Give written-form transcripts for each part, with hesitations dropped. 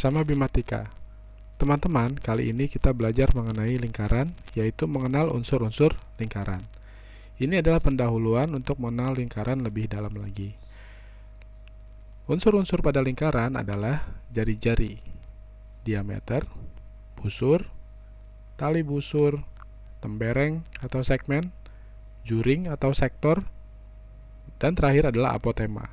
bersama Bimatika. Teman-teman, kali ini kita belajar mengenai lingkaran, yaitu mengenal unsur-unsur lingkaran. Ini adalah pendahuluan untuk mengenal lingkaran lebih dalam lagi. Unsur-unsur pada lingkaran adalah jari-jari, diameter, busur, tali busur, tembereng atau segmen, juring atau sektor, dan terakhir adalah apotema.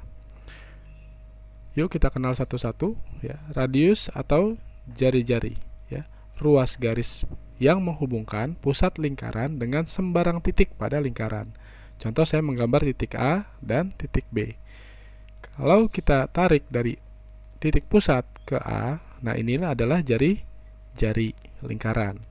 Yuk kita kenal satu-satu, ya. Radius atau jari-jari, ya, ruas garis yang menghubungkan pusat lingkaran dengan sembarang titik pada lingkaran. Contoh, saya menggambar titik A dan titik B. Kalau kita tarik dari titik pusat ke A, nah inilah adalah jari-jari lingkaran.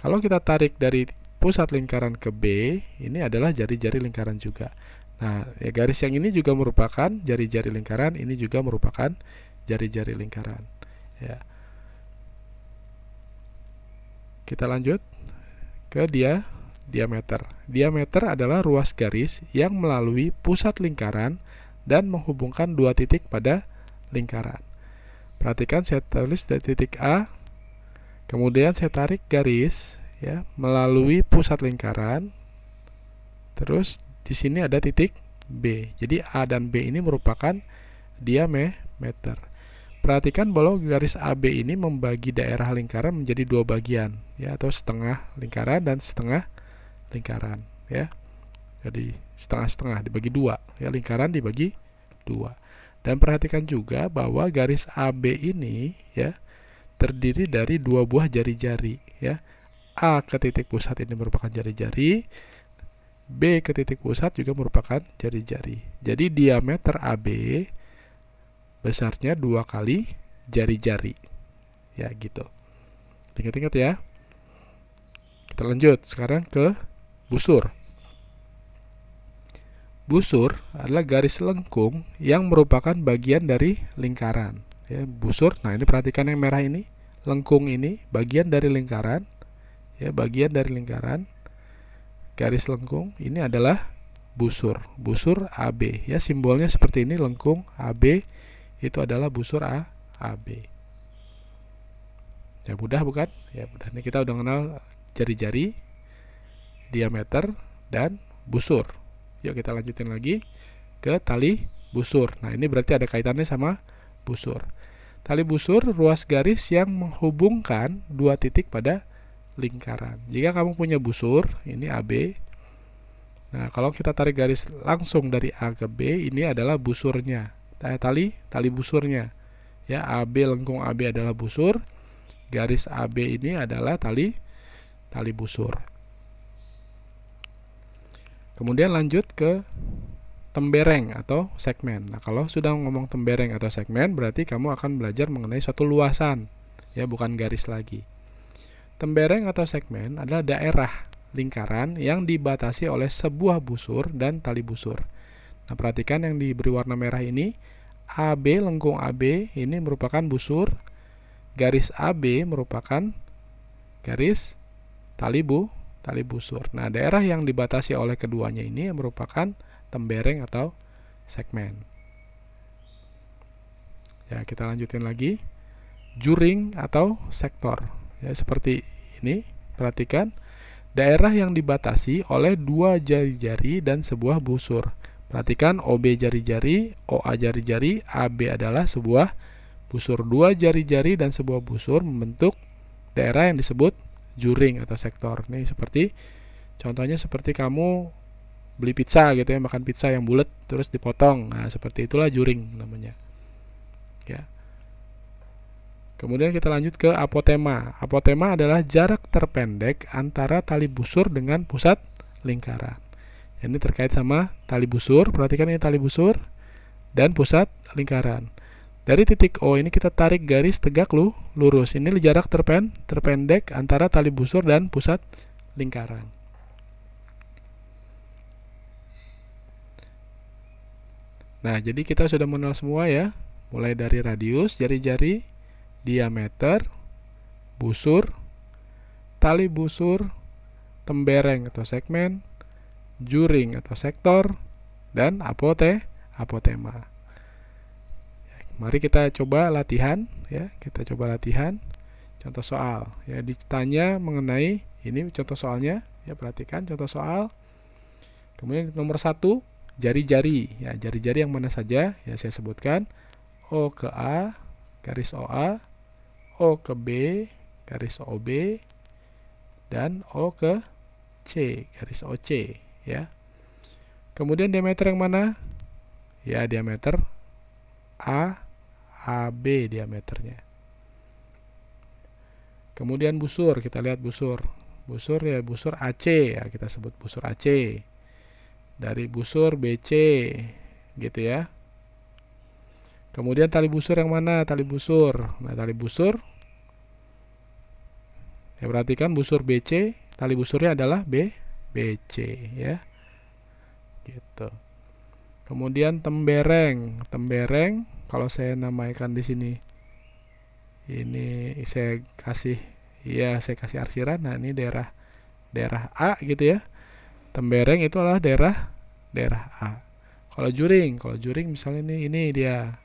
Kalau kita tarik dari pusat lingkaran ke B, ini adalah jari-jari lingkaran juga. Nah, ya, garis yang ini juga merupakan jari-jari lingkaran, ini juga merupakan jari-jari lingkaran. Ya. Kita lanjut ke diameter. Diameter adalah ruas garis yang melalui pusat lingkaran dan menghubungkan dua titik pada lingkaran. Perhatikan, saya tulis dari titik A, kemudian saya tarik garis, ya, melalui pusat lingkaran, terus di sini ada titik B. Jadi A dan B ini merupakan diameter. Perhatikan bahwa garis AB ini membagi daerah lingkaran menjadi dua bagian, ya, atau setengah lingkaran dan setengah lingkaran, ya. Jadi setengah-setengah dibagi dua, ya, lingkaran dibagi dua. Dan perhatikan juga bahwa garis AB ini, ya, terdiri dari dua buah jari-jari, ya. A ke titik pusat ini merupakan jari-jari, B ke titik pusat juga merupakan jari-jari. Jadi diameter AB besarnya 2 kali jari-jari. Ya, gitu. Ingat-ingat ya. Kita lanjut sekarang ke busur. Busur adalah garis lengkung yang merupakan bagian dari lingkaran. Ya, busur. Nah, ini perhatikan yang merah ini. Lengkung ini bagian dari lingkaran. Ya, bagian dari lingkaran. Garis lengkung ini adalah busur, busur AB, ya, simbolnya seperti ini, lengkung AB itu adalah busur AB. Ya, mudah bukan? Ya, mudah. Ini kita udah kenal jari-jari, diameter, dan busur. Yuk kita lanjutin lagi ke tali busur. Nah, ini berarti ada kaitannya sama busur. Tali busur ruas garis yang menghubungkan dua titik pada lingkaran. Jika kamu punya busur, ini AB. Nah, kalau kita tarik garis langsung dari A ke B, ini adalah busurnya. Tali busurnya. Ya, AB, lengkung AB adalah busur. Garis AB ini adalah tali busur. Kemudian lanjut ke tembereng atau segmen. Nah, kalau sudah ngomong tembereng atau segmen, berarti kamu akan belajar mengenai suatu luasan, ya, bukan garis lagi. Tembereng atau segmen adalah daerah lingkaran yang dibatasi oleh sebuah busur dan tali busur. Nah, perhatikan yang diberi warna merah ini, AB, lengkung AB ini merupakan busur, garis AB merupakan garis tali busur. Nah, daerah yang dibatasi oleh keduanya ini merupakan tembereng atau segmen. Ya, kita lanjutin lagi. Juring atau sektor. Ya, seperti ini, perhatikan daerah yang dibatasi oleh dua jari-jari dan sebuah busur. Perhatikan OB jari-jari, OA jari-jari, AB adalah sebuah busur. Dua jari-jari dan sebuah busur membentuk daerah yang disebut juring atau sektor. Nih, seperti contohnya seperti kamu beli pizza gitu, ya, makan pizza yang bulat terus dipotong. Nah, seperti itulah juring namanya. Ya. Kemudian kita lanjut ke apotema. Apotema adalah jarak terpendek antara tali busur dengan pusat lingkaran. Ini terkait sama tali busur. Perhatikan ini tali busur dan pusat lingkaran. Dari titik O ini kita tarik garis tegak lurus. Ini jarak terpendek antara tali busur dan pusat lingkaran. Nah, jadi kita sudah mengenal semua, ya. Mulai dari radius, jari-jari, diameter, busur, tali busur, tembereng atau segmen, juring atau sektor, dan apotema. mari kita coba latihan ya. Kita coba latihan contoh soal ya. Ditanya mengenai ini contoh soalnya ya, perhatikan contoh soal. Kemudian nomor 1, jari-jari ya. Jari-jari yang mana saja ya, saya sebutkan. O ke A garis OA, O ke B garis OB, dan O ke C garis OC ya. Kemudian diameter yang mana? Ya, diameter AB diameternya. Kemudian busur, kita lihat busur. Busur ya, busur AC ya, kita sebut busur AC. Dari busur BC gitu ya. Kemudian tali busur yang mana? Tali busur. Nah, tali busur ya, perhatikan busur BC, tali busurnya adalah BC ya. Gitu. Kemudian tembereng. Tembereng kalau saya namaikan di sini, ini saya kasih arsiran. Nah, ini daerah A gitu ya. Tembereng itu adalah daerah A. Kalau juring misalnya ini dia.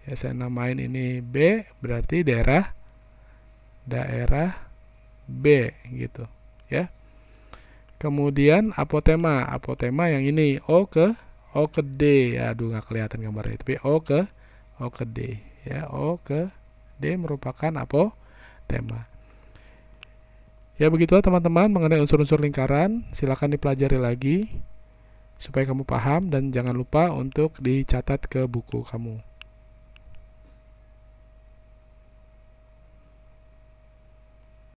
Ya, saya namain ini B, berarti daerah B gitu ya. Kemudian apotema yang ini O ke D. Aduh, nggak kelihatan gambarnya, tapi O ke D ya. O ke D merupakan apotema. Ya, begitulah teman-teman mengenai unsur-unsur lingkaran. Silakan dipelajari lagi supaya kamu paham, dan jangan lupa untuk dicatat ke buku kamu.